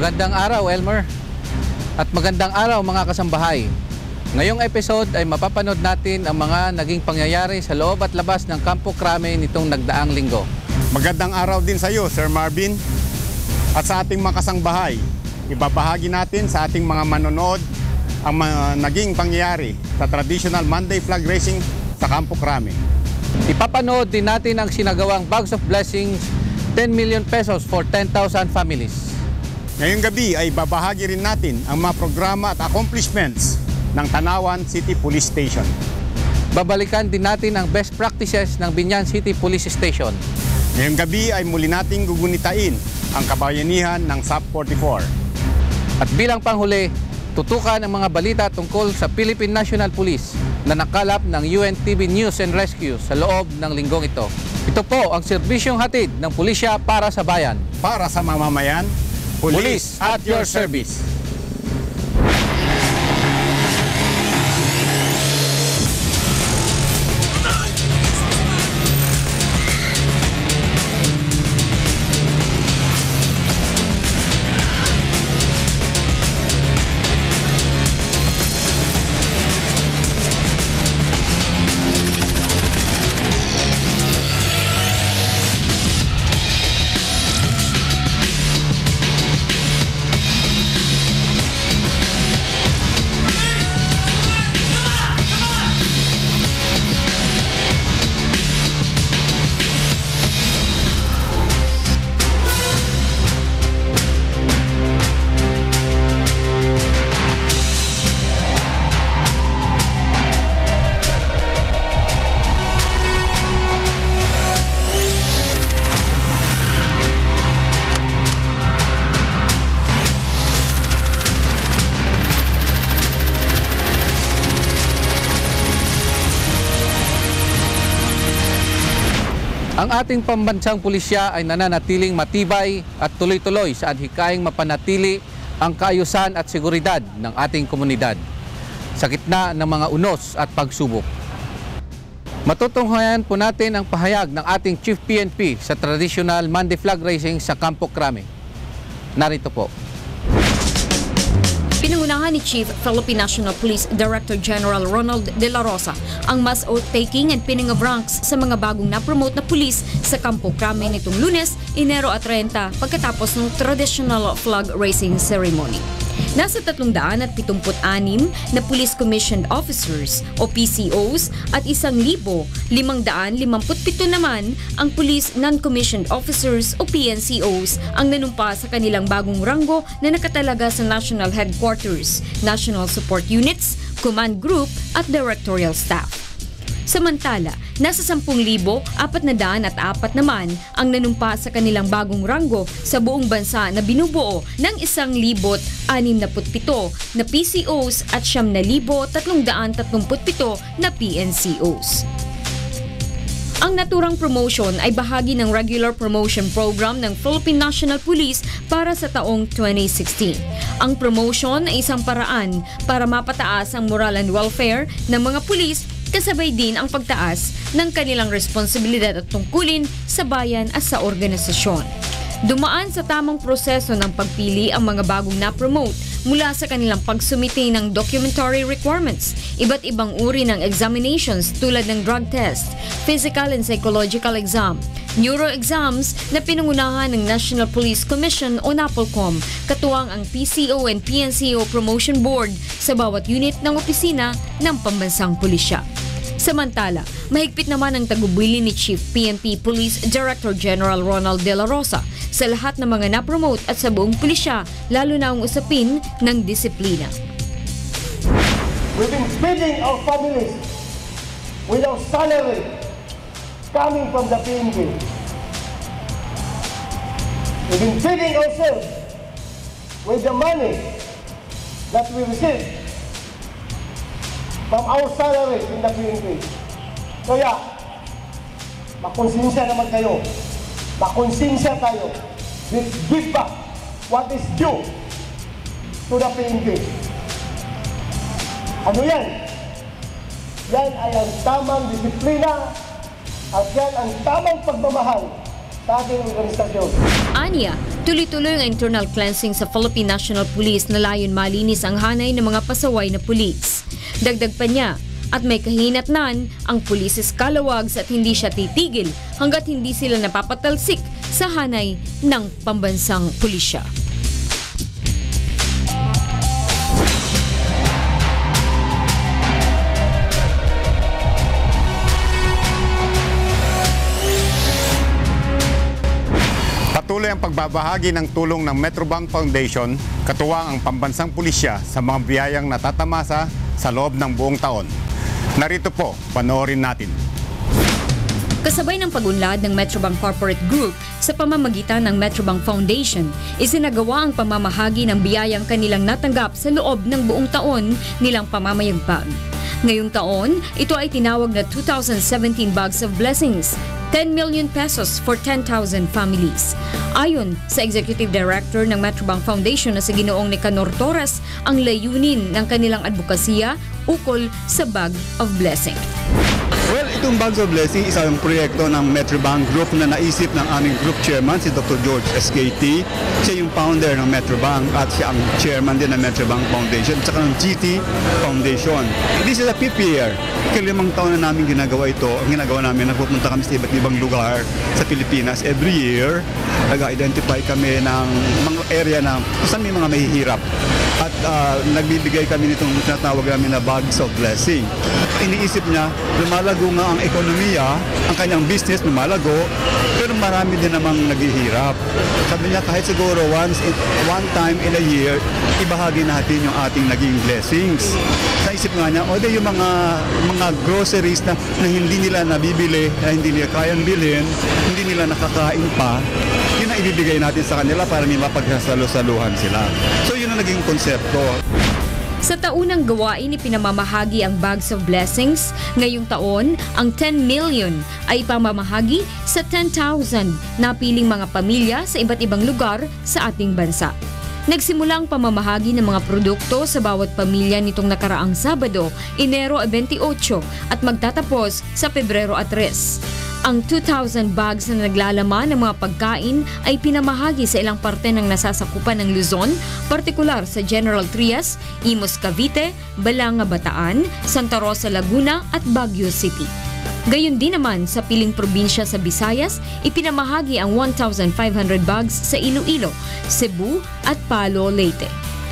Magandang araw, Elmer. At magandang araw, mga kasambahay. Ngayong episode ay mapapanood natin ang mga naging pangyayari sa loob at labas ng Campo Crame nitong nagdaang linggo. Magandang araw din sa iyo, Sir Marvin. At sa ating mga kasangbahay, ibabahagi natin sa ating mga manonood ang naging pangyayari sa traditional Monday flag racing sa Campo Crame. Ipapanood din natin ang sinagawang Bags of Blessings, 10 million pesos for 10,000 families. Ngayong gabi ay babahagi rin natin ang mga programa at accomplishments ng Tanawan City Police Station. Babalikan din natin ang best practices ng Biñan City Police Station. Ngayong gabi ay muli nating gugunitain ang kabayanihan ng SAP 44. At bilang panghuli, tutukan ang mga balita tungkol sa Philippine National Police na nakalap ng UNTV News and Rescue sa loob ng linggong ito. Ito po ang serbisyong hatid ng pulisya para sa bayan. Para sa mamamayan, Police at your service. Ang ating pambansang pulisya ay nananatiling matibay at tuloy-tuloy sa adhikaing mapanatili ang kaayusan at seguridad ng ating komunidad sa gitna ng mga unos at pagsubok. Matutunghayan po natin ang pahayag ng ating Chief PNP sa traditional Monday flag racing sa Campo Crame. Narito po. Pinangunahan ni Chief Philippine National Police Director General Ronald De La Rosa ang mass oath-taking and pinning of ranks sa mga bagong na-promote na pulis sa Campo Crame nitong Lunes, Enero 30 pagkatapos ng traditional flag racing ceremony. Nasa 376 na Police Commissioned Officers o PCOs at 1,557 naman ang Police Non-Commissioned Officers o PNCOs ang nanumpa sa kanilang bagong ranggo na nakatalaga sa National Headquarters, National Support Units, Command Group at Directorial Staff. Samantala, nasa 10,404 naman ang nanumpa sa kanilang bagong ranggo sa buong bansa na binubuo ng 1,067 na PCOs at 9,337 na PNCOs. Ang naturang promotion ay bahagi ng regular promotion program ng Philippine National Police para sa taong 2016. Ang promotion ay isang paraan para mapataas ang moral and welfare ng mga pulis kasabay din ang pagtaas ng kanilang responsibilidad at tungkulin sa bayan at sa organisasyon. Dumaan sa tamang proseso ng pagpili ang mga bagong na-promote mula sa kanilang pagsumite ng documentary requirements, iba't ibang uri ng examinations tulad ng drug test, physical and psychological exam, neuro exams na pinangunahan ng National Police Commission o NAPOLCOM, katuwang ang PCO and PNCO Promotion Board sa bawat unit ng opisina ng pambansang pulisya. Samantala, mahigpit naman ang tagubilin ni Chief PNP Police Director General Ronald De La Rosa sa lahat ng mga na-promote at sa buong pulisya, lalo na ang usapin ng disiplina. We've been feeding our families with our salary coming from the PNP. We've been feeding ourselves with the money that we receive from our salaries in the PNP. Kaya, makonsensya naman kayo. Makonsensya tayo. Let's give back what is due to the PNP. Ano yan? Yan ay ang tamang disiplina at yan ang tamang pagmamahal sa ating organisasyon. Anya, Tuloy-tuloy ang internal cleansing sa Philippine National Police na layon malinis ang hanay ng mga pasaway na pulis. Dagdag pa niya, at may kahinatnan, ang pulis Scalawags at hindi siya titigil hanggat hindi sila napapatalsik sa hanay ng pambansang pulisya. Patuloy ang pagbabahagi ng tulong ng Metrobank Foundation, katuwang ang pambansang pulisya sa mga biyayang natatamasa sa loob ng buong taon. Narito po, panoorin natin. Kasabay ng pagunlad ng Metrobank Corporate Group sa pamamagitan ng Metrobank Foundation, isinagawa ang pamamahagi ng biyayang kanilang natanggap sa loob ng buong taon nilang pamamayagpag. Ngayong taon, ito ay tinawag na 2017 Bags of Blessings, 10 million pesos for 10,000 families. Ayon sa Executive Director ng Metrobank Foundation na si Ginoong Nicanor Torres, ang layunin ng kanilang advokasya ukol sa Bag of Blessing. Well, itong Bags of Blessing, isang proyekto ng Metrobank Group na naisip ng aming group chairman, si Dr. George SKT. Siya yung founder ng Metrobank at siya ang chairman din ng Metrobank Foundation at saka ng GT Foundation. This is a fifth year. Ika-5 taon na namin ginagawa ito. Ang ginagawa namin, nagpupunta kami sa iba't ibang lugar sa Pilipinas. Every year, nag-identify kami ng mga area na kung saan may mga mahihirap. At nagbibigay kami nitong tinatawag namin na Bags of Blessing. Iniisip niya, lumalago nga ang ekonomiya, ang kanyang business lumalago, pero marami din namang naghihirap. Sabi niya, kahit siguro one time in a year, ibahagi natin yung ating naging blessings. Naisip nga niya, yung mga groceries na hindi nila nabibili, na hindi nila kayang bilhin, hindi nila nakakain pa, yun ang ibibigay natin sa kanila para may mapagsasalusaluhan sila. So yun ang naging konsepto. Sa taunang gawain, ipinamamahagi ang Bags of Blessings. Ngayong taon, ang 10 million ay ipamamahagi sa 10,000 na piling mga pamilya sa iba't ibang lugar sa ating bansa. Nagsimula ang pamamahagi ng mga produkto sa bawat pamilya nitong nakaraang Sabado, Enero 28 at magtatapos sa Pebrero 3. Ang 2,000 bags na naglalaman ng mga pagkain ay pinamahagi sa ilang parte ng nasasakupan ng Luzon, partikular sa General Trias, Imus Cavite, Balanga Bataan, Santa Rosa Laguna at Baguio City. Gayon din naman sa piling probinsya sa Visayas, ipinamahagi ang 1,500 bags sa Iloilo, Cebu at Palo Leyte.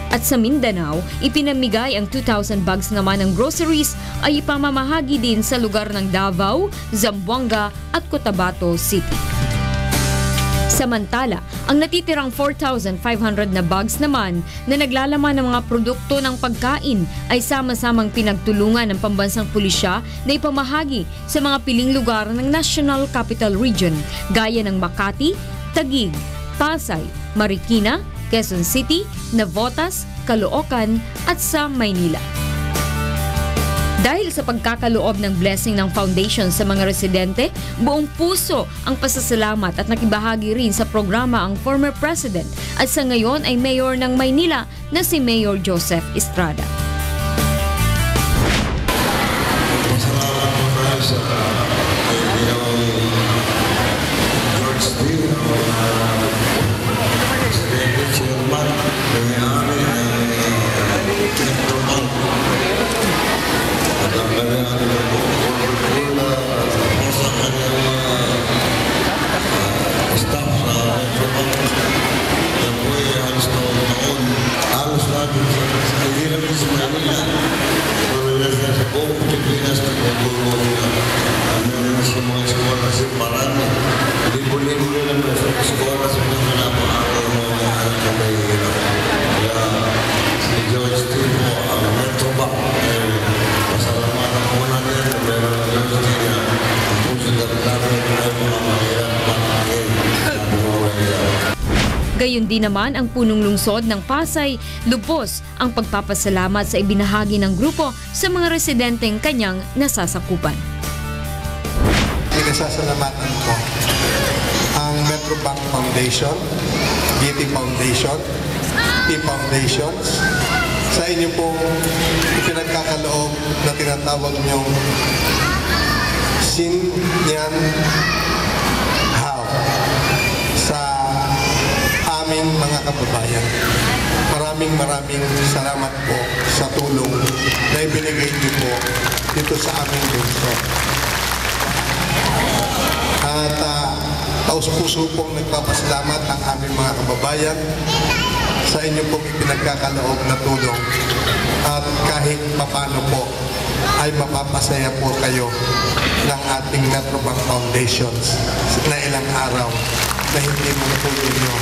At sa Mindanao, ipinamigay ang 2,000 bags naman ng groceries ay ipamamahagi din sa lugar ng Davao, Zamboanga at Cotabato City. Samantala, ang natitirang 4,500 na bags naman na naglalaman ng mga produkto ng pagkain ay sama-samang pinagtulungan ng pambansang pulisya na ipamahagi sa mga piling lugar ng National Capital Region gaya ng Makati, Taguig, Pasay, Marikina, Quezon City, Navotas, Caloocan at sa Maynila. Dahil sa pagkakaloob ng blessing ng foundation sa mga residente, buong puso ang pasasalamat at nakibahagi rin sa programa ang former president at sa ngayon ay mayor ng Maynila na si Mayor Joseph Estrada. Gayon din naman ang punong lungsod ng Pasay, lubos ang pagpapasalamat sa ibinahagi ng grupo sa mga residenteng kanyang nasasakupan. Pinasasalamatan ko ang Metrobank Foundation, GT Foundation, T Foundations, sa inyo pong ipinagkakaloob na tinatawag niyong Sinyan How sa aming mga kababayan. Maraming salamat po sa tulong na ibinigay niyo po dito sa aming lungsod. At taus-puso pong nagpapasalamat ang aming mga kababayan sa inyo pong ipinagkakaloob na tulong. At kahit papano po ay mapapasaya po kayo ng ating Metrobank Foundations na ilang araw na hindi mo po ninyo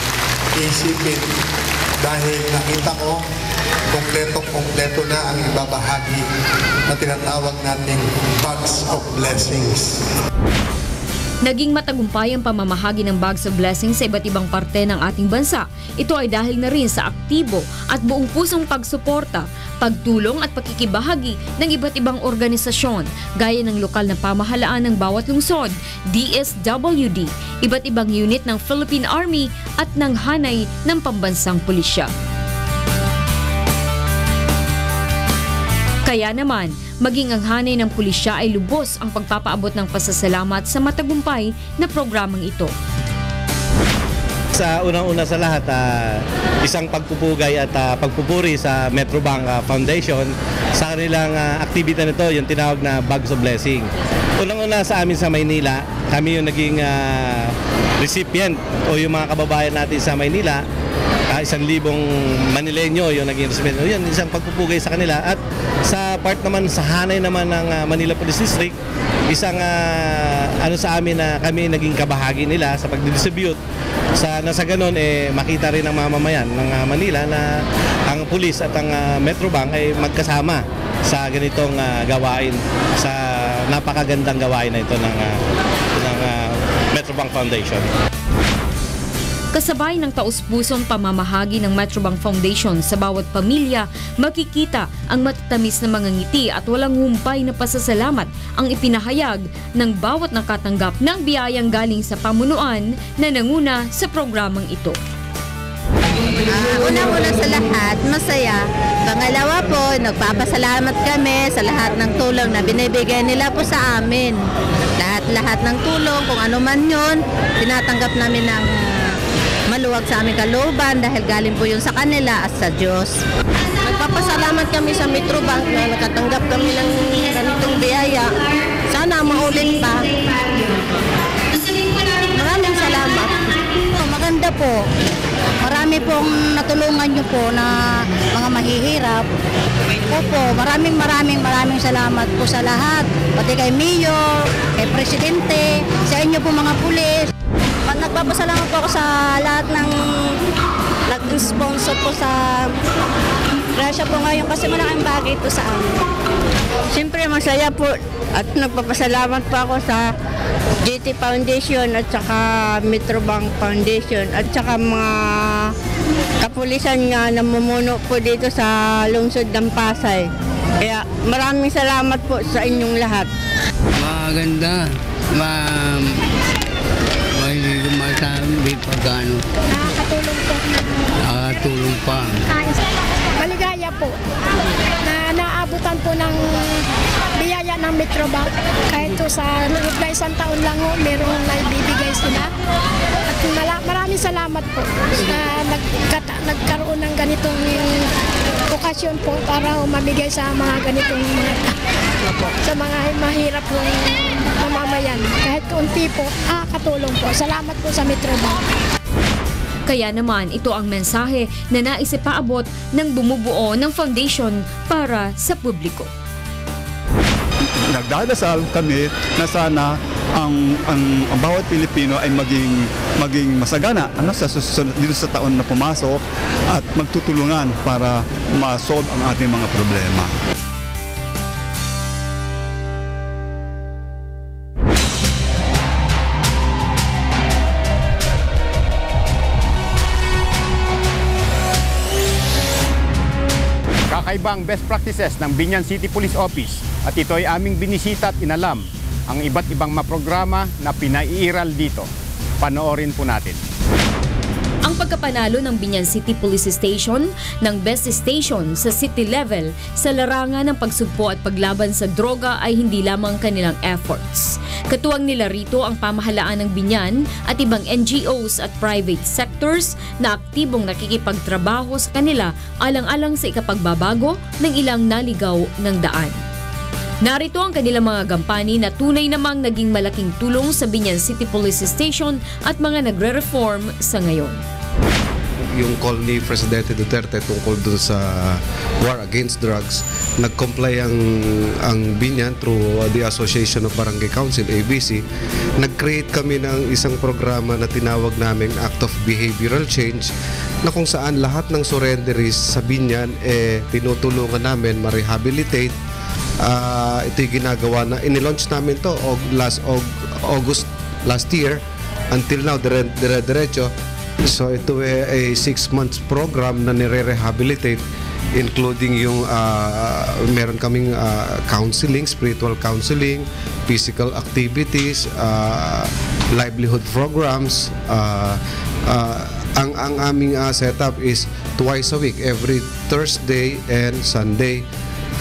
iisipin dahil nakita ko kompleto na ang ibabahagi na tinatawag nating Bags of Blessings. Naging matagumpay ang pamamahagi ng Bags of Blessings sa iba't ibang parte ng ating bansa. Ito ay dahil na rin sa aktibo at buong pusong pagsuporta, pagtulong at pakikibahagi ng iba't ibang organisasyon gaya ng lokal na pamahalaan ng bawat lungsod, DSWD, iba't ibang unit ng Philippine Army at ng hanay ng pambansang pulisya. Kaya naman, maging ang hanay ng pulisya ay lubos ang pagpapaabot ng pasasalamat sa matagumpay na programang ito. Sa unang-una sa lahat, isang pagpupugay at pagpupuri sa Metrobank Foundation sa kanilang aktibidad nito, yung tinawag na Bags of Blessing. Unang-una sa amin sa Maynila, kami yung naging recipient o yung mga kababayan natin sa Maynila, 1,000 Manileño yung naging recipient. Yun, isang pagpupugay sa kanila. At sa part naman, sa hanay naman ng Manila Police District, isang ano sa amin na kami naging kabahagi nila sa pagdistribute sa ganun makita rin ng mamamayan ng Manila na ang pulis at ang Metrobank ay magkasama sa ganitong gawain, sa napakagandang gawain na ito ng Metrobank Foundation. Kasabay ng taus-pusong pamamahagi ng Metrobank Foundation sa bawat pamilya, makikita ang matatamis na mga ngiti at walang humpay na pasasalamat ang ipinahayag ng bawat nakatanggap ng biyayang galing sa pamunuan na nanguna sa programang ito. Una-una sa lahat, masaya. Pangalawa po, nagpapasalamat kami sa lahat ng tulong na binibigay nila po sa amin. Lahat ng tulong, kung ano man yun, tinatanggap namin ng maluwag sa aming kalooban dahil galing po yun sa kanila at sa Diyos. Nagpapasalamat kami sa Metrobank na nakatanggap kami ng ganitong biyaya. Sana maulit pa. Maraming salamat. Maganda po. Marami pong natulungan nyo po na mga mahihirap. Opo, maraming salamat po sa lahat. Pati kay Mayor, kay Presidente, sa inyo po mga pulis. Nagpapasalamat po ako sa lahat ng nag-sponsor po sa Grasya po ngayon kasi malaking bagay ito sa amin. Siyempre masaya po at nagpapasalamat po ako sa GT Foundation at saka Metrobank Foundation at saka mga kapulisan nga namumuno po dito sa lungsod ng Pasay. Kaya maraming salamat po sa inyong lahat. Maganda. Hindi ko masabi pagkano. Nakakatulong po. Nakakatulong pa. Maligaya po na naabutan po ng biyaya ng Metrobank. Kahit po sa loob na isang taon lang ho, merong naibibigay sila. At maraming salamat po na nagkaroon ng ganitong okasyon po para mabigay sa mga ganitong sa mga mahirap pong mamamayan. Kahit kaunti po, katulong po. Salamat po sa Metrobank. Kaya naman ito ang mensahe na nais ipaabot ng bumubuo ng foundation para sa publiko. Nagdadasal kami na sana ang bawat Pilipino ay maging masagana sa susunod dito sa taon na pumasok at magtutulungan para ma-solve ang ating mga problema. Kakaibang best practices ng Biñan City Police Office at ito ay aming binisita at inalam ang iba't ibang maprograma na pinaiiral dito. Panoorin po natin. Ang pagkapanalo ng Biñan City Police Station ng Best Station sa city level sa larangan ng pagsugpo at paglaban sa droga ay hindi lamang kanilang efforts. Katuwang nila rito ang pamahalaan ng Biñan at ibang NGOs at private sectors na aktibong nakikipagtrabaho sa kanila alang-alang sa ikapagbabago ng ilang naligaw ng daan. Narito ang kanilang mga gampani na tunay namang naging malaking tulong sa Biñan City Police Station at mga nagre-reform sa ngayon. Yung call ni Presidente Duterte tungkol doon sa war against drugs, nag-comply ang Biñan through the Association of Barangay Council, ABC. Nag-create kami ng isang programa na tinawag naming Act of Behavioral Change, na kung saan lahat ng surrenderies sa Biñan tinutulungan namin ma-rehabilitate. Ito'y ginagawa na, inilaunch namin to August last year until now, dire-diretso. So ito ay a 6 months program na nire-rehabilitate, including yung meron kaming counseling, spiritual counseling, physical activities, livelihood programs. Ang aming setup is twice a week, every Thursday and Sunday,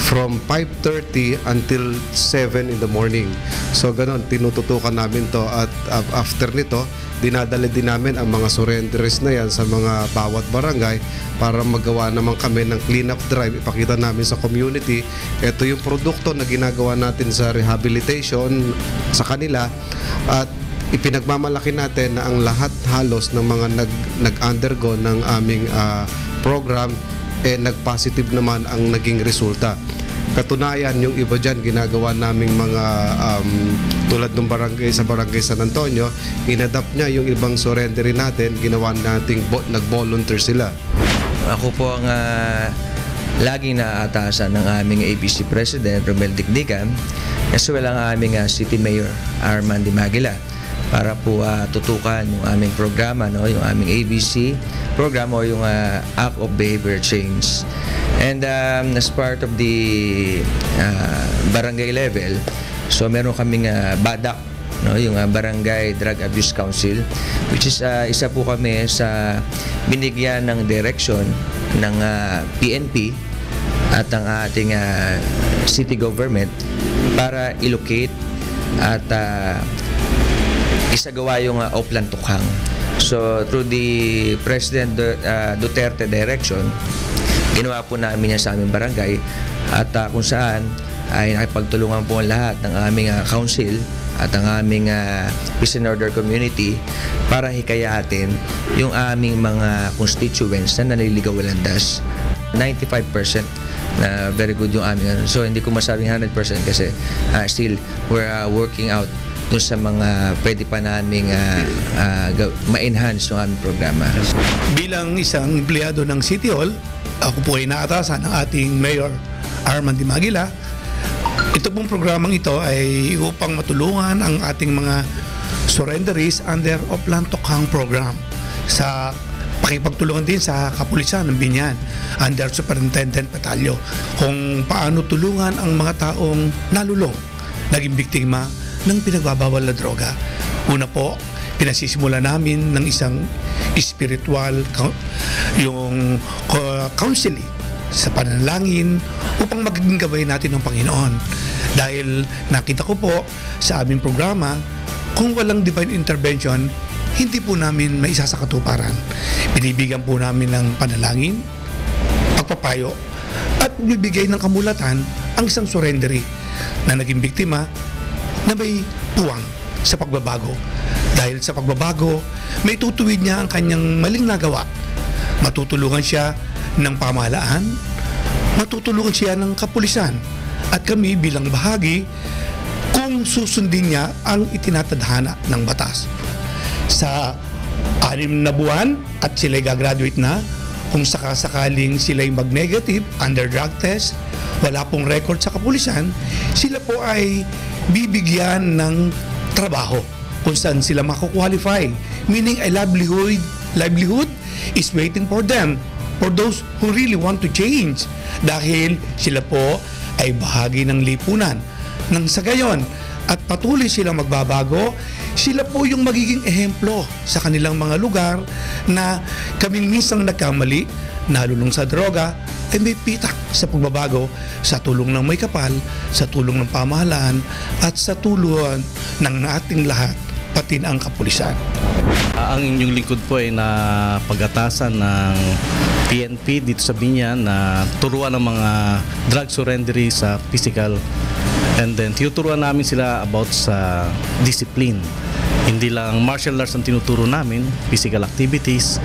from 5:30 until 7 in the morning. So ganon, tinututukan namin to, at after nito, dinadala din namin ang mga surrenderies na yan sa mga bawat barangay para magawa naman kami ng clean-up drive. Ipakita namin sa community, ito yung produkto na ginagawa natin sa rehabilitation sa kanila, at ipinagmamalaki natin na ang lahat halos ng mga nag-undergo ng aming program nag-positive naman ang naging resulta. Katunayan, yung iba dyan, ginagawa naming mga tulad ng barangay sa Barangay San Antonio, inadapt niya yung ibang surrendery natin, ginawa nating nag-volunteer sila. Ako po ang laging naaatasan ng aming ABC President, Romel Dikdikan, as well ang aming City Mayor, Armando Maguila, para po tutukan yung aming programa, no? Yung aming ABC program o yung Act of Behavior Change. And as part of the barangay level, so meron kaming BADAC, no? Yung Barangay Drug Abuse Council, which is isa po kami sa binigyan ng direction ng PNP at ang ating city government para ilocate at isagawa yung Oplan Tukhang. So through the President Duterte direction, ginawa po namin yan sa aming barangay, at kung saan ay nakipagtulungan po ang lahat ng aming council at ang aming peace and order community para hikayatin yung aming mga constituents na naliligaw walandas. 95% na very good yung aming. So hindi ko masabing 100% kasi still we're working out dun sa mga pwede pa naming ma-enhance yung aming programa. Bilang isang empleyado ng City Hall, ako po ay naatasan ng ating Mayor Armando Maguila. Ito pong programang ito ay upang matulungan ang ating mga surrenderies under Oplan Tukhang program sa pakipagtulungan din sa kapulisan ng Biñan under Superintendent Patalyo kung paano tulungan ang mga taong nalulong, naging biktima ng pinagbabawal na droga. Una po, pinasisimula namin ng isang spiritual yung counseling sa panalangin upang magiging gabay natin ng Panginoon. Dahil nakita ko po sa aming programa, kung walang divine intervention, hindi po namin maisa sa katuparan. Binibigyan po namin ng panalangin, pagpapayo, at bibigay ng kamulatan ang isang surrendery na naging biktima na may puwang sa pagbabago. Dahil sa pagbabago, may tutuwid niya ang kanyang maling nagawa. Matutulungan siya ng pamahalaan, matutulungan siya ng kapulisan, at kami bilang bahagi kung susundin niya ang itinatadhana ng batas. Sa 6 na buwan at sila'y gagraduate na, kung sakasakaling sila'y mag-negative under drug test, wala pong record sa kapulisan, sila po ay bibigyan ng trabaho kung saan sila mako-qualify. Meaning a livelihood is waiting for them, for those who really want to change. Dahil sila po ay bahagi ng lipunan. Nang sa gayon, at patuloy silang magbabago, sila po yung magiging ehemplo sa kanilang mga lugar na kaming minsang nagkamali, nalulong sa droga, ay may pitak sa pagbabago sa tulong ng may kapal, sa tulong ng pamahalaan, at sa tulong ng ating lahat, pati na ang kapulisan. Ang inyong lingkod po ay na pag-atasan ng PNP dito sa Binyan na turuan ng mga drug surrendery sa physical, and then tinuturuan namin sila about sa discipline. Hindi lang martial arts ang tinuturo namin, physical activities,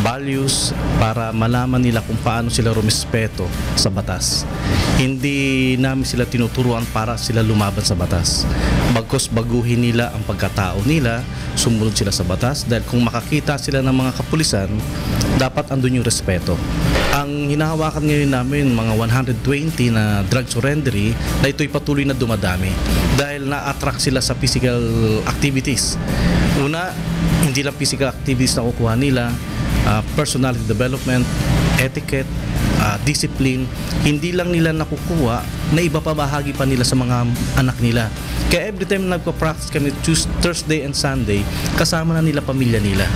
values, para malaman nila kung paano sila rumispeto sa batas. Hindi namin sila tinuturuan para sila lumaban sa batas. Bagkus baguhin nila ang pagkatao nila, sumunod sila sa batas, dahil kung makakita sila ng mga kapulisan, dapat andun yung respeto. Ang hinahawakan ngayon namin, mga 120 na drug surrendery, na ito'y patuloy na dumadami dahil na-attract sila sa physical activities. Una, hindi lang physical activities na kukuha nila, personality development, etiquette, discipline, hindi lang nila nakukuha, na iba pa bahagi pa nila sa mga anak nila. Kaya every time nagpa-practice kami Thursday and Sunday, kasama na nila pamilya nila.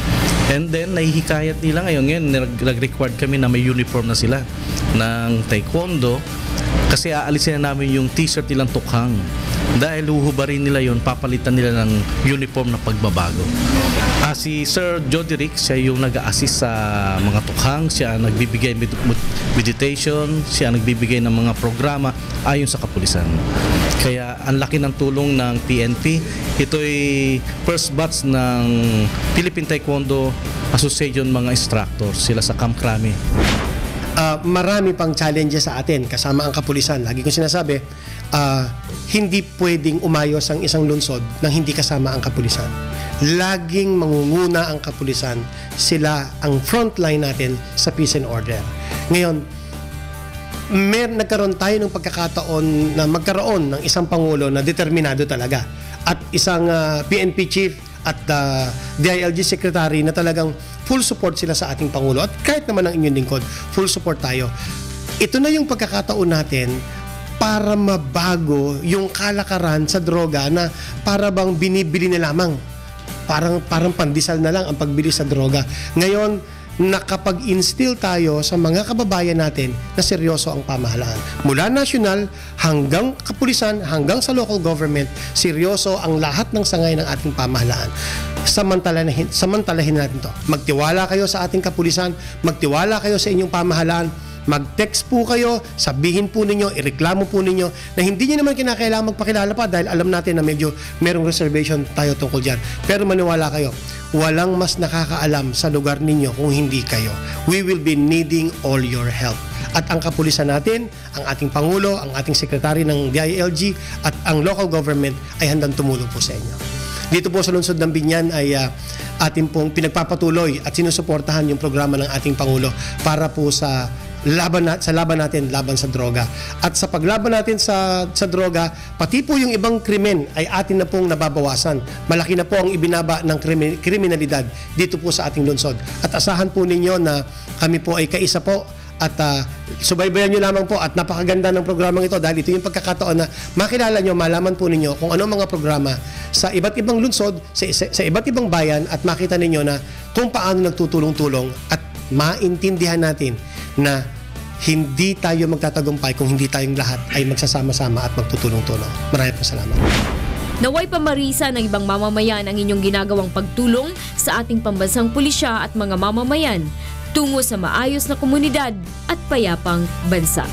And then nahihikayat nila ngayon nag-required kami na may uniform na sila ng taekwondo, kasi aalisin na namin yung t-shirt nilang tukhang. Dahil huhubarin nila yon, papalitan nila ng uniform na pagbabago. Si Sir Joderick, siya yung nag-a-assist sa mga tukhang, siya ang nagbibigay meditation, siya ang nagbibigay ng mga programa ayon sa kapulisan. Kaya ang laki ng tulong ng PNP. Ito'y first batch ng Philippine Taekwondo Association mga instructors, sila sa Camp Crame. Marami pang challenges sa atin kasama ang kapulisan. Lagi kong sinasabi, hindi pwedeng umayos ang isang lungsod nang hindi kasama ang kapulisan. Laging mangunguna ang kapulisan. Sila ang frontline natin sa peace and order. Ngayon, nagkaroon tayo ng pagkakataon na magkaroon ng isang Pangulo na determinado talaga at isang PNP chief at DILG secretary na talagang full support sila sa ating Pangulo, at kahit naman ang inyong lingkod, full support tayo. Ito na yung pagkakataon natin para mabago yung kalakaran sa droga na para bang binibili na lamang. Parang pandesal na lang ang pagbili sa droga. Ngayon, nakapag-instill tayo sa mga kababayan natin na seryoso ang pamahalaan. Mula national hanggang kapulisan, hanggang sa local government, seryoso ang lahat ng sangay ng ating pamahalaan. Samantalahin natin to. Magtiwala kayo sa ating kapulisan, magtiwala kayo sa inyong pamahalaan, mag-text po kayo, sabihin po ninyo, ireklamo po ninyo na hindi nyo naman kinakailangan magpakilala pa dahil alam natin na medyo merong reservation tayo tungkol dyan. Pero maniwala kayo, walang mas nakakaalam sa lugar ninyo kung hindi kayo. We will be needing all your help. At ang kapulisan natin, ang ating Pangulo, ang ating Sekretary ng DILG at ang local government ay handang tumulong po sa inyo. Dito po sa lungsod ng Binyan ay ating pong pinagpapatuloy at sinusuportahan yung programa ng ating Pangulo para po sa laban natin laban sa droga. At sa paglaban natin sa droga, pati po yung ibang krimen ay atin na pong nababawasan. Malaki na po ang ibinaba ng kriminalidad dito po sa ating lungsod. At asahan po ninyo na kami po ay kaisa po at subaybayan nyo lamang po at napakaganda ng programang ito dahil ito yung pagkakataon na makilala nyo, malaman po ninyo kung ano mga programa sa iba't ibang lungsod, sa iba't ibang bayan, at makita ninyo na kung paano nagtutulong-tulong at maintindihan natin na hindi tayo magtatagumpay kung hindi tayong lahat ay magsasama-sama at magtutulong-tulong. Maraming salamat. Naway pamarisa ng ibang mamamayan ang inyong ginagawang pagtulong sa ating pambansang pulisya at mga mamamayan tungo sa maayos na komunidad at payapang bansa.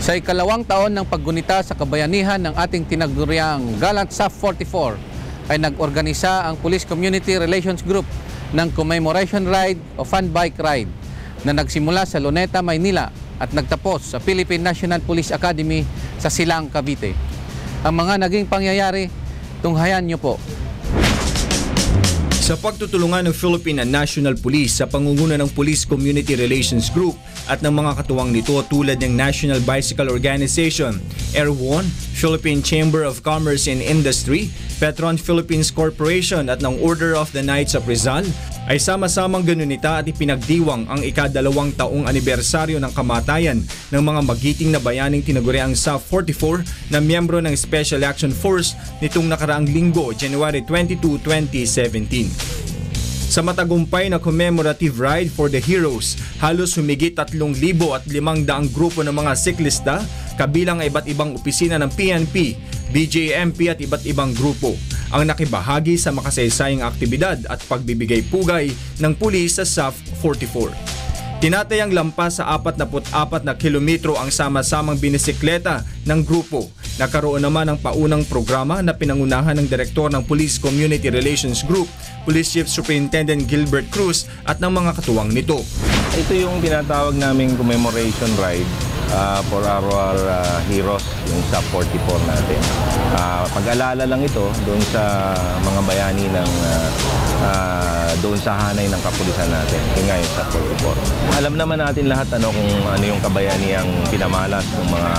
Sa ikalawang taon ng paggunita sa kabayanihan ng ating tinaguriang Gallant SAF 44 ay nag-organisa ang Police Community Relations Group ng Commemoration Ride o Fun Bike Ride na nagsimula sa Luneta, Maynila at nagtapos sa Philippine National Police Academy sa Silang, Cavite. Ang mga naging pangyayari, tunghayan niyo po. Sa pagtutulungan ng Philippine National Police sa pangunguna ng Police Community Relations Group at ng mga katuwang nito tulad ng National Bicycle Organization, Air1, Philippine Chamber of Commerce and Industry, Petron Philippines Corporation at ng Order of the Knights of Rizal, ay sama-samang ganunita at ipinagdiwang ang ika-2 taong anibersaryo ng kamatayan ng mga magiting na bayaning tinaguriang SAF-44 na miyembro ng Special Action Force nitong nakaraang linggo, January 22, 2017. Sa matagumpay na commemorative ride for the heroes, halos humigit 3,500 grupo ng mga siklista, kabilang ay iba't ibang opisina ng PNP, BJMP at iba't ibang grupo ang nakibahagi sa makasaysayang aktibidad at pagbibigay pugay ng pulis sa SAF-44. Tinatayang lampas sa 44 na kilometro ang sama-samang binisikleta ng grupo. Nagkaroon naman ng paunang programa na pinangunahan ng Direktor ng Police Community Relations Group, Police Chief Superintendent Gilbert Cruz at ng mga katuwang nito. Ito yung tinatawag naming commemoration ride for our heroes, yung SAF-44 natin. Pag-alala lang ito doon sa mga bayani ng doon sa hanay ng kapulisan natin, yung nga yung SAF-44. Alam naman natin lahat kung ano yung kabayani ang pinamalas ng mga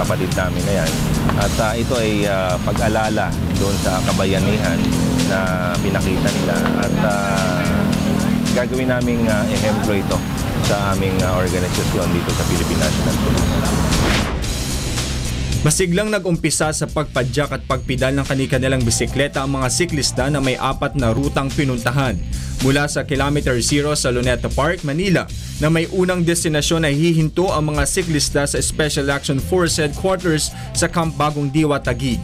kapatid namin na yan. At ito ay pag-alala doon sa kabayanihan na pinakita nila at gagawin naming ehemplo ito sa aming organisasyon dito sa Philippine National Police. Masiglang nag-umpisa sa pagpadyak at pagpidal ng kani-kanilang bisikleta ang mga siklista na may 4 na rutang pinuntahan. Mula sa Kilometer 0 sa Luneta Park, Manila, na may unang destinasyon ay hihinto ang mga siklista sa Special Action Force Headquarters sa Camp Bagong Diwa, Taguig.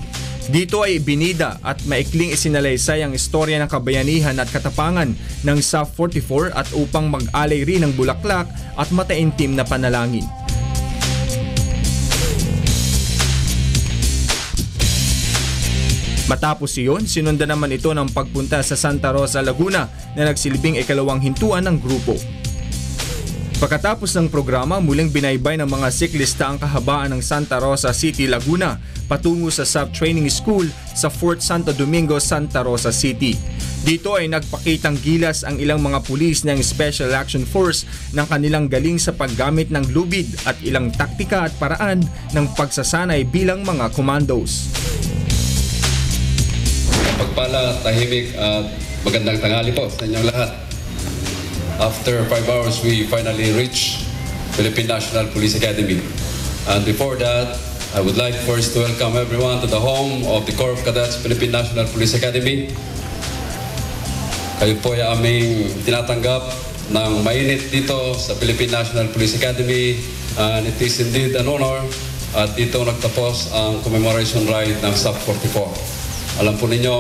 Dito ay ibinida at maikling isinalaysay ang istorya ng kabayanihan at katapangan ng SAF-44 at upang mag-alay rin ng bulaklak at mataimtim na panalangin. Matapos iyon, sinundan naman ito ng pagpunta sa Santa Rosa, Laguna na nagsilbing ikalawang hintuan ng grupo. Pagkatapos ng programa, muling binaybay ng mga siklista ang kahabaan ng Santa Rosa City, Laguna patungo sa SAF Training School sa Fort Santo Domingo, Santa Rosa City. Dito ay nagpakitang gilas ang ilang mga pulis ng Special Action Force ng kanilang galing sa paggamit ng lubid at ilang taktika at paraan ng pagsasanay bilang mga commandos. Pagpala, tahimik at magandang tanghali po sa inyong lahat. After 5 hours, we finally reached Philippine National Police Academy. And before that, I would like first to welcome everyone to the home of the Corps of Cadets Philippine National Police Academy. Kayo po ay aming tinatanggap ng mainit dito sa Philippine National Police Academy. And it is indeed an honor at dito nagtapos ang commemoration ride ng SAF-44. Alam po ninyo,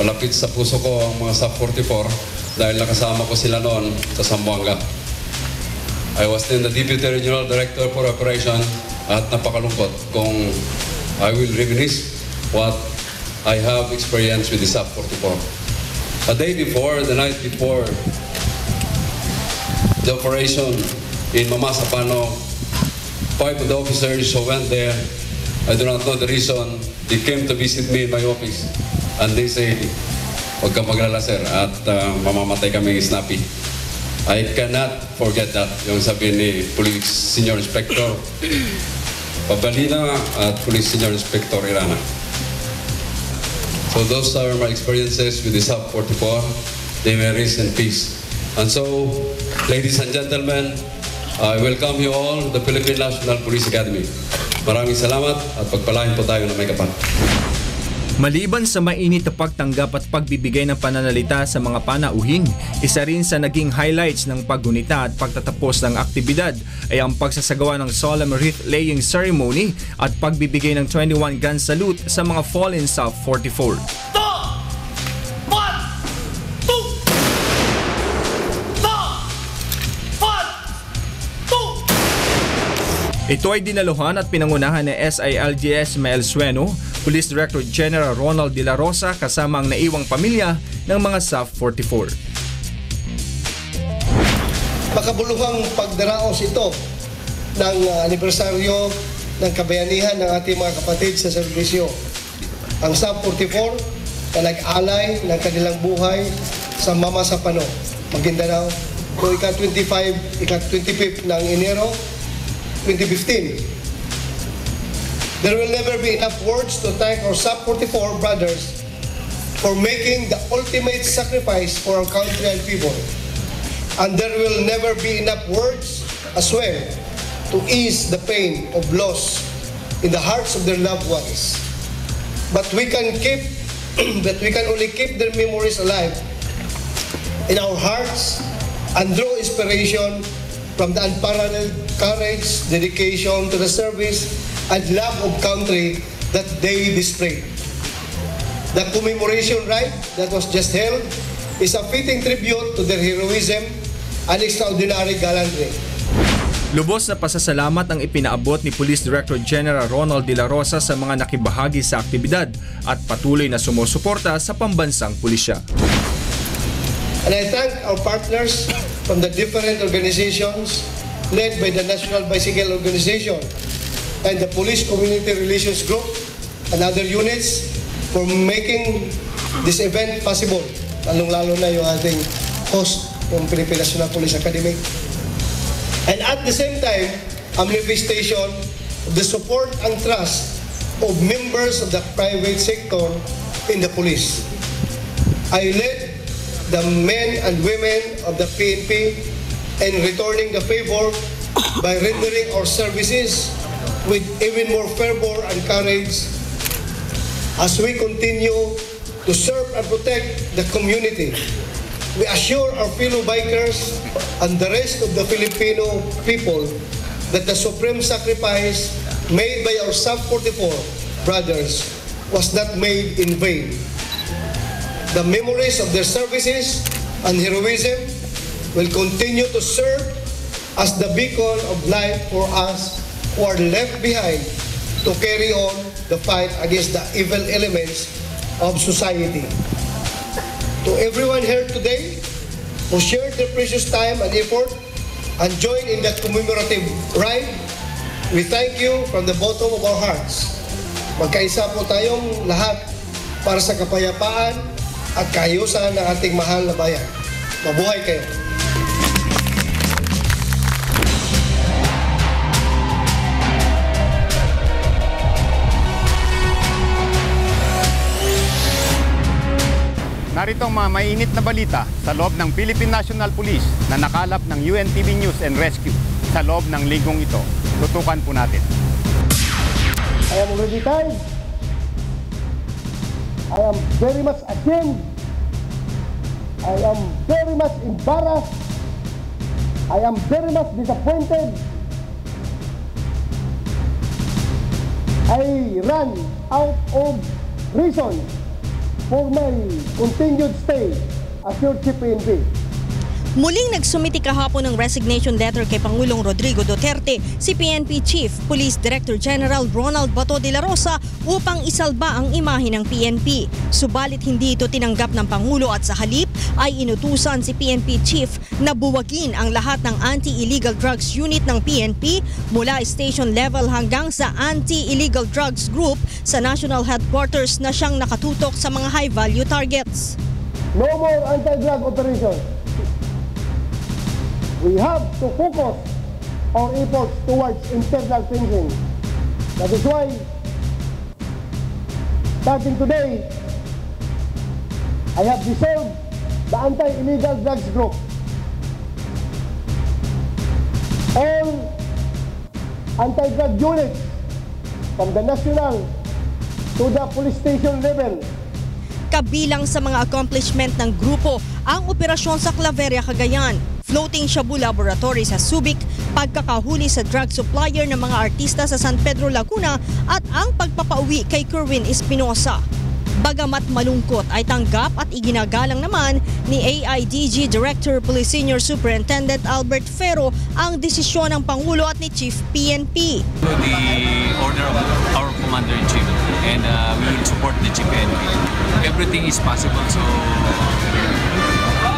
malapit sa puso ko ang mga SAF-44 dahil nakasama ko sila noon sa Zamboanga. I was then the Deputy Regional Director for Operation at napakalungkot kung I will reminisce what I have experienced with the SAF-44. A day before, the night before the operation in Mamasapano, 5 of the officers who went there, I do not know the reason, they came to visit me in my office and they say, "Huwag kang maglala sir at mamamatay kami snappy." I cannot forget that, yung sabi ni Police Senior Inspector Pabalina at Police Senior Inspector Irana. So those are my experiences with the SAF-44. They may rest in peace. And so, ladies and gentlemen, I welcome you all to the Philippine National Police Academy. Maraming salamat at pagpalain po tayo ng may kapal. Maliban sa mainit na pagtanggap at pagbibigay ng pananalita sa mga panauhin, isa rin sa naging highlights ng paggunita at pagtatapos ng aktibidad ay ang pagsasagawa ng solemn wreath-laying ceremony at pagbibigay ng 21 gun salute sa mga fallen SAF-44. Ito ay dinaluhan at pinangunahan ni SILGS Mael Sueno, Police Director General Ronald De La Rosa kasama ang naiwang pamilya ng mga SAF-44. Makabuluhang pagdaraos ito ng anibersaryo ng kabayanihan ng ating mga kapatid sa serbisyo. Ang SAF-44 na nag-alay ng kanilang buhay sa Mamasapano, Maguindanao, noong ika-25 ng Enero 2015. There will never be enough words to thank our SAF-44 brothers for making the ultimate sacrifice for our country and people. And there will never be enough words as well to ease the pain of loss in the hearts of their loved ones. But we can only keep their memories alive in our hearts and draw inspiration from the unparalleled courage, dedication to the service, and love of country that they displayed. The commemoration rite that was just held is a fitting tribute to their heroism and extraordinary gallantry. Lubos na pasasalamat ang ipinaabot ni Police Director General Ronald De La Rosa sa mga nakibahagi sa aktibidad at patuloy na sumusuporta sa pambansang pulisya. And I thank our partners from the different organizations led by the National Bicycle Organization and the Police Community Relations Group and other units for making this event possible. Lalong-lalo na yung ating host, yung Philippine National Police Academy. And at the same time, a manifestation of the support and trust of members of the private sector in the police. I led the men and women of the PNP in returning the favor by rendering our services with even more fervor and courage as we continue to serve and protect the community. We assure our fellow bikers and the rest of the Filipino people that the supreme sacrifice made by our Sub-44 brothers was not made in vain. The memories of their services and heroism will continue to serve as the beacon of light for us who are left behind to carry on the fight against the evil elements of society. To everyone here today who shared their precious time and effort and joined in the commemorative ride, we thank you from the bottom of our hearts. Magkaisa po tayong lahat para sa kapayapaan at kaayusan ng ating mahal na bayan. Mabuhay kayo! Narito ang mga mainit na balita sa loob ng Philippine National Police na nakalap ng UNTV News and Rescue sa loob ng linggong ito. Tutukan po natin. I am already tired. I am very much ashamed. I am very much embarrassed. I am very much disappointed. I ran out of reason for my continued stay as your Chief PNP. Muling nagsumiti kahapon ng resignation letter kay Pangulong Rodrigo Duterte si PNP Chief Police Director General Ronald Bato de la Rosa upang isalba ang imahe ng PNP. Subalit hindi ito tinanggap ng Pangulo at sa halip ay inutusan si PNP Chief na buwagin ang lahat ng Anti-Illegal Drugs Unit ng PNP mula station level hanggang sa Anti-Illegal Drugs Group sa National Headquarters na siyang nakatutok sa mga high-value targets. No more anti-drug operations. We have to focus our efforts towards internal thinking. That is why, starting today, I have dissolved the Anti-Illegal Drugs Group. All anti-drug units from the national to the police station level. Kabilang sa mga accomplishment ng grupo ang operasyon sa Claveria, Cagayan, floating shabu laboratory sa Subic, pagkakahuli sa drug supplier ng mga artista sa San Pedro, Laguna at ang pagpapauwi kay Kerwin Espinosa. Bagamat malungkot ay tanggap at iginagalang naman ni AIDG Director Police Senior Superintendent Albert Ferro ang desisyon ng Pangulo at ni Chief PNP. The order of our Commander-in-Chief and we will support the Chief PNP. Everything is possible, so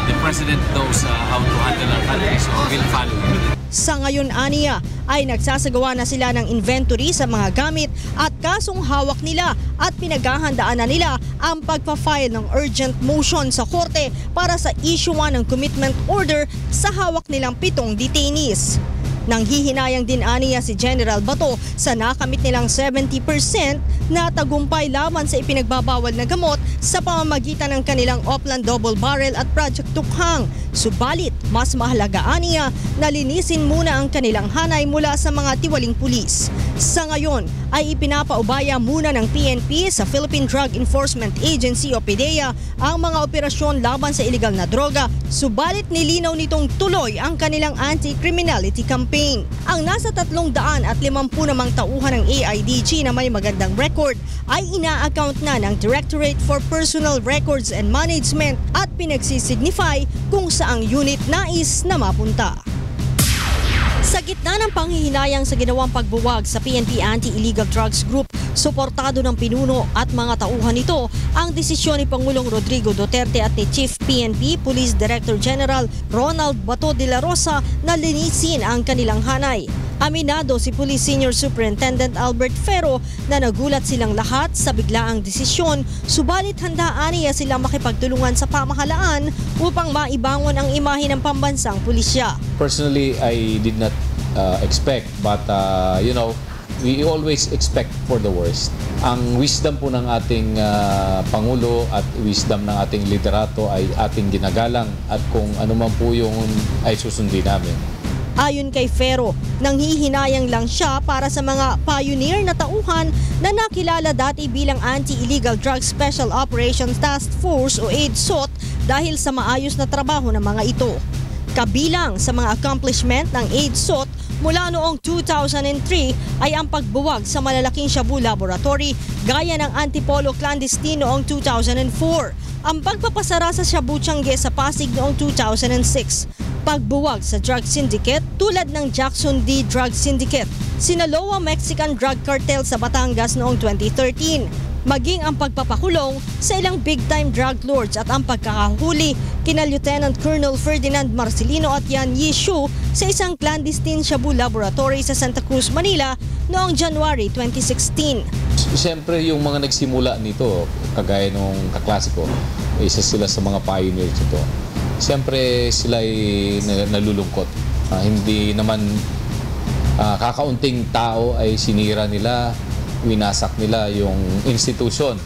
the President knows how to handle our country, so we'll follow. Sa ngayon, aniya, ay nagsasagawa na sila ng inventory sa mga gamit at kasong hawak nila at pinaghahandaan na nila ang pagpa-file ng urgent motion sa korte para sa issuean ng commitment order sa hawak nilang 7 detainees. Nanghihinayang din aniya si General Bato sa nakamit nilang 70% na tagumpay laban sa ipinagbabawal na gamot sa pamamagitan ng kanilang Oplan Double Barrel at Project Tukhang. Subalit, mas mahalagaan niya na linisin muna ang kanilang hanay mula sa mga tiwaling pulis. Sa ngayon ay ipinapaubaya muna ng PNP sa Philippine Drug Enforcement Agency o PDEA ang mga operasyon laban sa iligal na droga, subalit nilinaw nitong tuloy ang kanilang anti-criminality campaign. Ang nasa 350 namang tauhan ng AIDG na may magandang record ay ina-account na ng Directorate for Personal Records and Management at pinagsisignify kung saang unit nais na mapunta. Sa gitna ng panghihinayang sa ginawang pagbuwag sa PNP Anti-Illegal Drugs Group, suportado ng pinuno at mga tauhan nito ang desisyon ni Pangulong Rodrigo Duterte at ni Chief PNP Police Director General Ronald Bato de la Rosa na linisin ang kanilang hanay. Aminado si Police Senior Superintendent Albert Ferro na nagulat silang lahat sa biglaang desisyon, subalit handaan niya silang makipagtulungan sa pamahalaan upang maibangon ang imahe ng pambansang pulisya. Personally, I did not expect, but we always expect for the worst. Ang wisdom po ng ating Pangulo at wisdom ng ating liderato ay ating ginagalang at kung ano man po yung ay susundin namin. Ayon kay Ferro, nanghihinayang lang siya para sa mga pioneer na tauhan na nakilala dati bilang Anti-Illegal Drug Special Operations Task Force o AIDSOT dahil sa maayos na trabaho ng mga ito. Kabilang sa mga accomplishment ng AIDSOT mula noong 2003 ay ang pagbuwag sa malalaking shabu laboratory gaya ng Antipolo Clandestine noong 2004, ang pagpapasara sa Shabu Changi sa Pasig noong 2006, pagbuwag sa drug syndicate tulad ng Jackson D Drug Syndicate, Sinaloa Mexican Drug Cartel sa Batangas noong 2013, maging ang pagpapakulong sa ilang big-time drug lords at ang pagkakahuli kina Lieutenant Colonel Ferdinand Marcelino at Yan Yishu sa isang clandestine shabu laboratory sa Santa Cruz, Manila noong January 2016. Siyempre yung mga nagsimula nito, kagaya nung kaklase ko, isa sila sa mga pioneers ito. Siyempre sila ay nalulungkot. Hindi naman kakaunting tao ay sinira nila, winasak nila yung institusyon.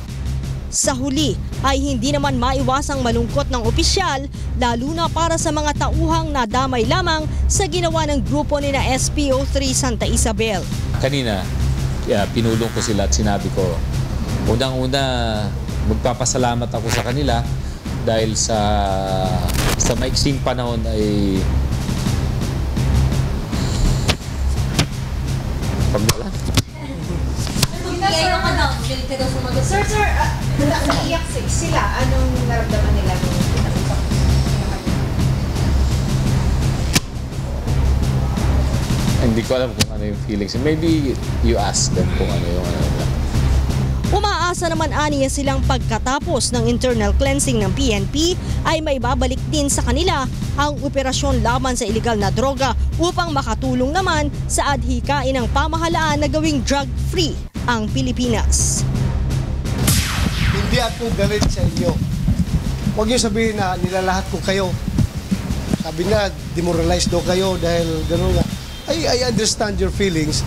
Sa huli ay hindi naman maiwasang malungkot ng opisyal, lalo na para sa mga tauhang nadamay lamang sa ginawa ng grupo ni na SPO3 Santa Isabel. Kanina, pinulong ko sila at sinabi ko, unang-una magpapasalamat ako sa kanila dahil sa maiksing panahon ay pagdala. Sir, naiyak sila. Anong naramdaman nila? Hindi ko alam kung ano yung feelings. Maybe you ask them kung ano yung nila. Umaasa naman aniya silang pagkatapos ng internal cleansing ng PNP ay may babalik din sa kanila ang operasyon laban sa iligal na droga upang makatulong naman sa adhikain ng pamahalaan na gawing drug-free ang Pilipinas. Hindi ako galit sa inyo. Huwag niyo sabihin na nilalahat ko kayo. Sabi na, demoralized daw kayo dahil gano'n nga. I understand your feelings.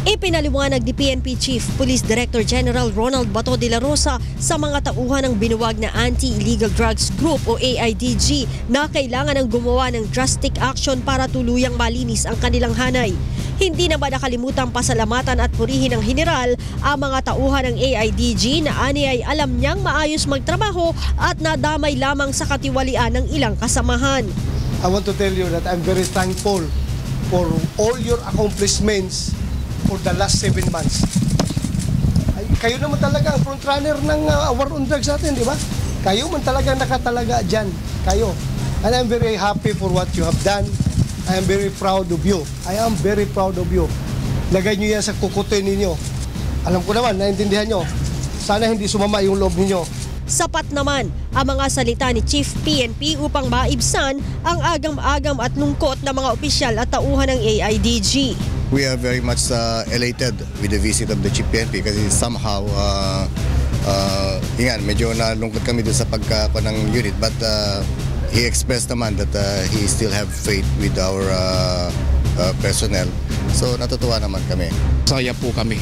Ipinaliwanag ni PNP Chief Police Director General Ronald Bato de la Rosa sa mga tauhan ng binuwag na Anti-Illegal Drugs Group o AIDG na kailangan ng gumawa ng drastic action para tuluyang malinis ang kanilang hanay. Hindi na ba nakalimutang pasalamatan at purihin ng general ang mga tauhan ng AIDG na ani ay alam niyang maayos magtrabaho at nadamay lamang sa katiwalian ng ilang kasamahan. I want to tell you that I'm very thankful for all your accomplishments for the last 7 months. Ay, kayo naman talaga ang frontrunner ng war on drugs natin, di ba? Kayo man talaga nakatalaga dyan. Kayo. And I'm very happy for what you have done. I am very proud of you. I am very proud of you. Lagay nyo yan sa kukutin ninyo. Alam ko naman, naintindihan nyo. Sana hindi sumama yung loob ninyo. Sapat naman ang mga salita ni Chief PNP upang maibsan ang agam-agam at lungkot ng mga opisyal at tauhan ng AIDG. We are very much elated with the visit of the Chief PNP kasi somehow medyo nalungkot kami doon sa pagkako ng unit, but he expressed naman that he still have faith with our personnel. So natutuwa naman kami. Saya po kami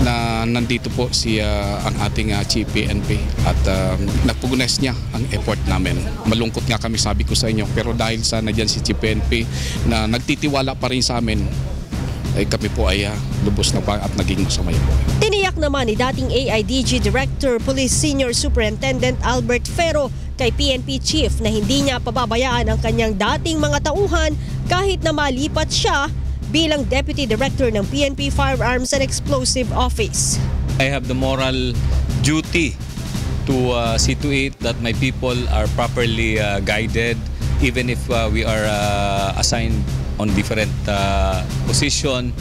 na nandito po ang ating Chief PNP at napugnes niya ang effort namin. Malungkot nga kami, sabi ko sa inyo, pero dahil sa nandiyan si Chief PNP na nagtitiwala pa rin sa amin, ay kami po ay lubos na pa at naging masaya po. Tiniyak naman ni dating AIDG Director Police Senior Superintendent Albert Ferro kay PNP Chief na hindi niya pababayaan ang kanyang dating mga tauhan kahit na malipat siya bilang Deputy Director ng PNP Firearms and Explosive Office. I have the moral duty to see to it that my people are properly guided even if we are assigned on different position,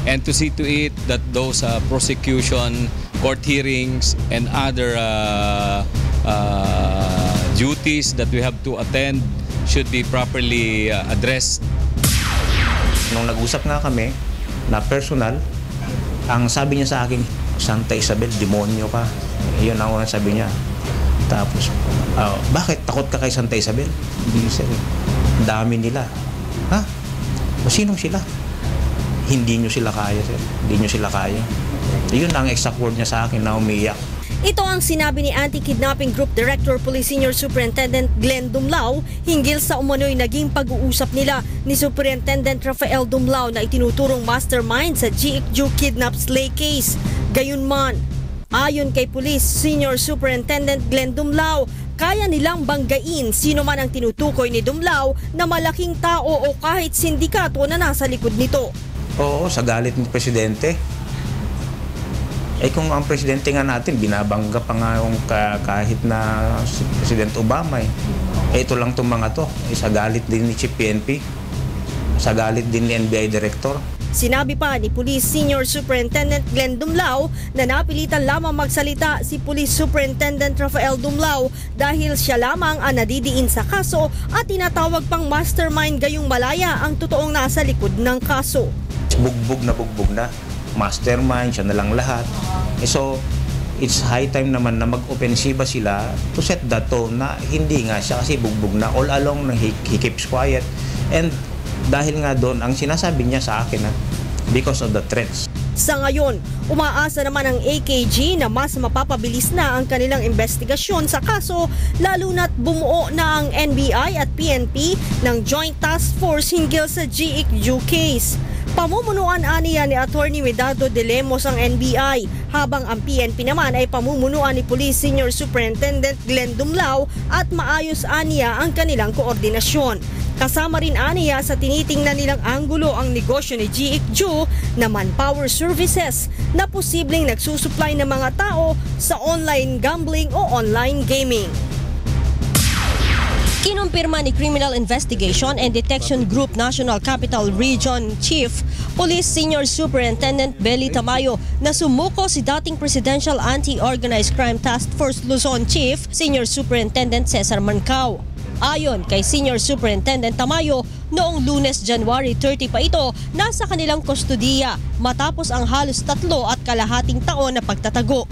and to see to it that those prosecution, court hearings, and other duties that we have to attend should be properly addressed. Nung nag-usap nga kami na personal, ang sabi niya sa akin, Santa Isabel, demonyo ka. Iyon ang unang sabi niya. Tapos, bakit takot ka kay Santa Isabel? Hindi, sir. Dami nila. Ha? O sinong sila? Hindi nyo sila kaya, sir. Hindi nyo sila kaya. Yun ang exact word niya sa akin na umiyak. Ito ang sinabi ni Anti-Kidnapping Group Director Police Senior Superintendent Glenn Dumlao hinggil sa umano'y naging pag-uusap nila ni Superintendent Rafael Dumlao na itinuturong mastermind sa GICJU kidnap slay case. Gayunman, ayon kay Police Senior Superintendent Glenn Dumlao, kaya nilang banggain sino man ang tinutukoy ni Dumlao na malaking tao o kahit sindikato na nasa likod nito. Oo, sa galit ng Presidente. Kung ang Presidente nga natin, binabangga pa nga yung kahit na si President Obama ito lang itong mga to. Sa galit din ni Chief PNP, sa galit din ni NBI Director. Sinabi pa ni Police Senior Superintendent Glenn Dumlao na napilitan lamang magsalita si Police Superintendent Rafael Dumlao dahil siya lamang ang nadidiin sa kaso at tinatawag pang mastermind gayong malaya ang totoong nasa likod ng kaso. Bugbog na. Mastermind, siya na lang lahat. So, it's high time naman na mag-opensiba sila to set the tone na hindi nga siya kasi bugbog na. All along he keeps quiet. And dahil nga doon, ang sinasabi niya sa akin because of the threats. Sa ngayon, umaasa naman ang AKG na mas mapapabilis na ang kanilang investigasyon sa kaso lalo na't bumuo na ang NBI at PNP ng Joint Task Force hinggil sa GICJU case. Pamumunuan aniya ni Attorney Medado de Lemos ang NBI, habang ang PNP naman ay pamumunuan ni Police Senior Superintendent Glenn Dumlao at maayos aniya ang kanilang koordinasyon. Kasama rin aniya sa tinitingnan nilang anggulo ang negosyo ni GICJU na manpower services na posibleng nagsusupply ng mga tao sa online gambling o online gaming. Kinumpirma ni Criminal Investigation and Detection Group National Capital Region Chief Police Senior Superintendent Belly Tamayo na sumuko si dating Presidential Anti-Organized Crime Task Force Luzon Chief Senior Superintendent Cesar Mancao. Ayon kay Senior Superintendent Tamayo, noong Lunes, January 30 pa ito, nasa kanilang kustodiya matapos ang halos 3.5 taon na pagtatago.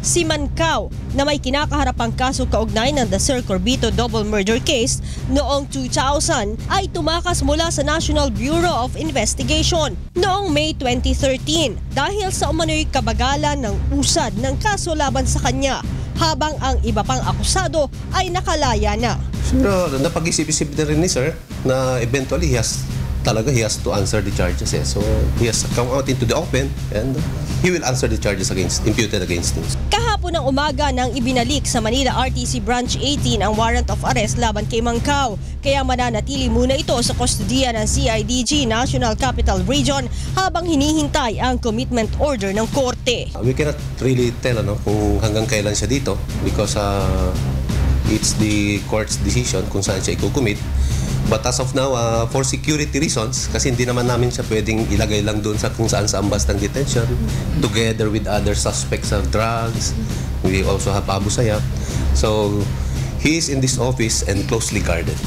Si Mancao, na may kinakaharapang kaso kaugnay ng The Sir Corbito double murder case noong 2000, ay tumakas mula sa National Bureau of Investigation noong May 2013 dahil sa umano'y kabagalan ng usad ng kaso laban sa kanya, habang ang iba pang akusado ay nakalaya na. Pero napag-isip-isip na rin ni Sir na eventually he has to answer the charges. So he has come out into the open and he will answer the charges imputed against him. Kahapon ng umaga nang ibinalik sa Manila RTC Branch 18 ang warrant of arrest laban kay Mancao, kaya mananatili muna ito sa kustodiya ng CIDG National Capital Region habang hinihintay ang commitment order ng korte. We cannot really tell kung hanggang kailan siya dito because it's the court's decision kung saan siya i-commit. But as of now, for security reasons, kasi hindi naman namin siya pwedeng ilagay lang doon sa kung saan sa ambas ng detention, together with other suspects of drugs. We also have Abu Sayyaf. So, he is in this office and closely guarded.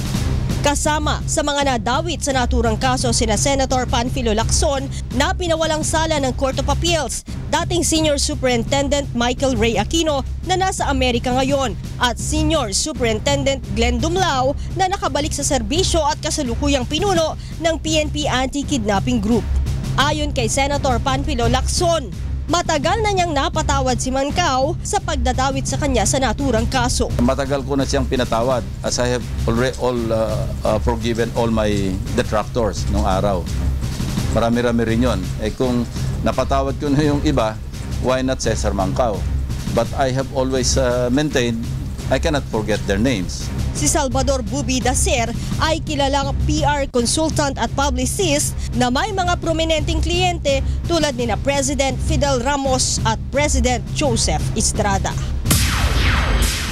Kasama sa mga nadawit sa naturang kaso sina Senator Panfilo Lacson na pinawalang sala ng Court of Appeals, dating Senior Superintendent Michael Ray Aquino na nasa Amerika ngayon at Senior Superintendent Glenn Dumlao na nakabalik sa serbisyo at kasalukuyang pinuno ng PNP Anti-Kidnapping Group. Ayon kay Senator Panfilo Lacson, matagal na niyang napatawad si Mancao sa pagdadawit sa kanya sa naturang kaso. Matagal ko na siyang pinatawad as I have already forgiven all my detractors nung araw. Marami-rami rin yun. Kung napatawad ko na yung iba, why not Cesar Mancao? But I have always maintained I cannot forget their names. Si Salvador Bubi Dacer ay kilalang PR consultant at publicist na may mga prominenteng kliyente tulad ni President Fidel Ramos at President Joseph Estrada.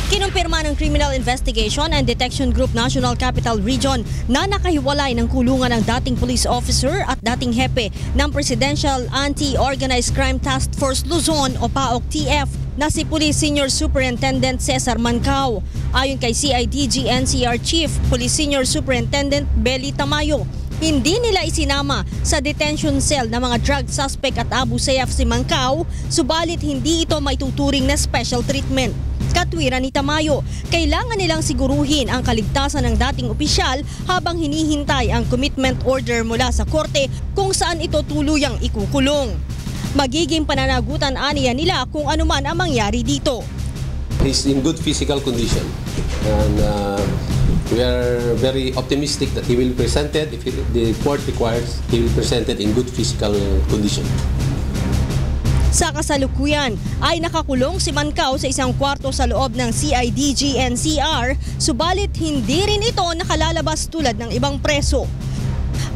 Kinumpirma ng Criminal Investigation and Detection Group National Capital Region na nakahiwalay ng kulungan ng dating police officer at dating hepe ng Presidential Anti-Organized Crime Task Force Luzon o PAOK-TF na si Police Senior Superintendent Cesar Mancao. Ayon kay CIDG NCR Chief Police Senior Superintendent Belly Tamayo, hindi nila isinama sa detention cell ng mga drug suspect at Abu Sayyaf si Mancao, subalit hindi ito maituturing na special treatment. Katwiran ni Tamayo, kailangan nilang siguruhin ang kaligtasan ng dating opisyal habang hinihintay ang commitment order mula sa korte kung saan ito tuluyang ikukulong. Magiging pananagutan aniya nila kung anuman ang mangyari dito. He's in good physical condition and we are very optimistic that he will be presented, if the court requires, he will be presented in good physical condition. Sa kasalukuyan ay nakakulong si Mancao sa isang kwarto sa loob ng CIDG NCR, subalit hindi rin ito nakalalabas tulad ng ibang preso.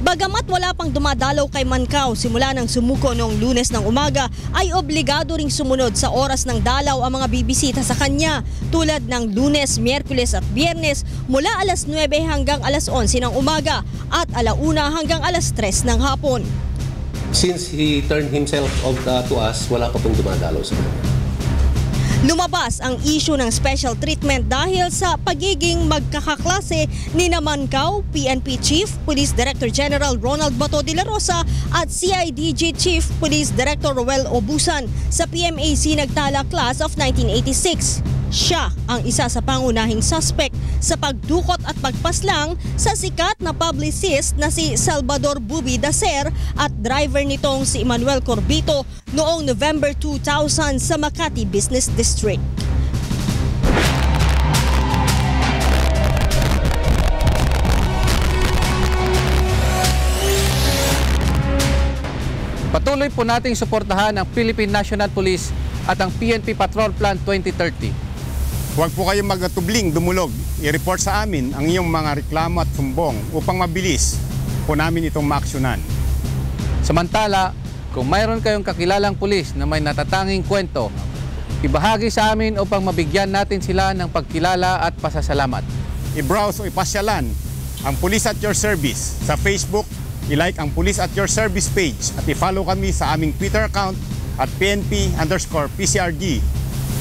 Bagamat wala pang dumadalaw kay Mancao simula ng sumuko noong Lunes ng umaga, ay obligado ring sumunod sa oras ng dalaw ang mga bibisita sa kanya tulad ng Lunes, Miyerkules at Biyernes mula alas 9 hanggang alas 11 ng umaga at alauna hanggang alas 3 ng hapon. Since he turned himself to us, wala pa pong dumadalaw sa kanya. Lumabas ang issue ng special treatment dahil sa pagiging magkakaklase ni Mancao, PNP Chief Police Director General Ronald Bato de la Rosa at CIDG Chief Police Director Roel Obusan sa PMAC Nagtala Class of 1986. Siya ang isa sa pangunahing suspect sa pagdukot at pagpaslang sa sikat na publicist na si Salvador Bubi Dacer at driver nitong si Emmanuel Corbito noong November 2000 sa Makati Business District. Patuloy po nating suportahan ang Philippine National Police at ang PNP Patrol Plan 2030. Huwag po kayong magatubling dumulog. I-report sa amin ang iyong mga reklamo at sumbong upang mabilis po namin itong maaksyonan. Samantala, kung mayroon kayong kakilalang pulis na may natatanging kwento, ibahagi sa amin upang mabigyan natin sila ng pagkilala at pasasalamat. I-browse o ipasyalan ang Police at Your Service sa Facebook, i-like ang Police at Your Service page at i-follow kami sa aming Twitter account at PNP_PCRG.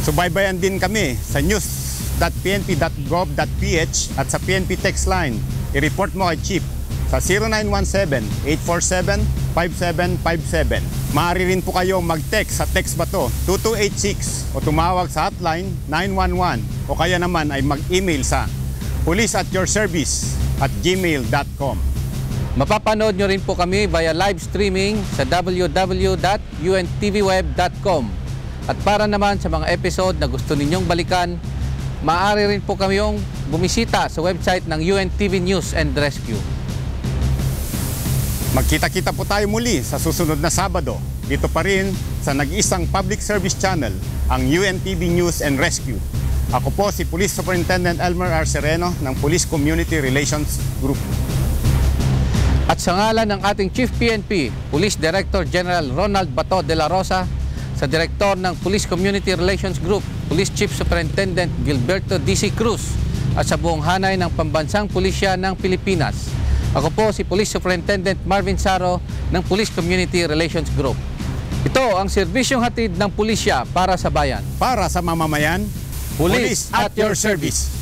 Subaybayan din kami sa news.pnp.gov.ph at sa PNP text line. I-report mo kay Chief sa 0917-847-5757. Maaari rin po kayo mag-text sa Text Bato 2286 o tumawag sa hotline 911 o kaya naman ay mag-email sa policeatyourservice@gmail.com. Mapapanood nyo rin po kami via live streaming sa www.untvweb.com. At para naman sa mga episode na gusto ninyong balikan, maaari rin po kaming bumisita sa website ng UNTV News and Rescue. Magkita-kita po tayo muli sa susunod na Sabado. Dito pa rin sa nag-iisang public service channel, ang UNTV News and Rescue. Ako po si Police Superintendent Elmer R. Sereno ng Police Community Relations Group. At sa ngalan ng ating Chief PNP, Police Director General Ronald Bato de la Rosa, sa Direktor ng Police Community Relations Group, Police Chief Superintendent Gilberto D.C. Cruz, at sa buong hanay ng Pambansang Pulisya ng Pilipinas. Ako po si Police Superintendent Marvin Saro ng Police Community Relations Group. Ito ang serbisyong hatid ng pulisya para sa bayan. Para sa mamamayan, Police at your service.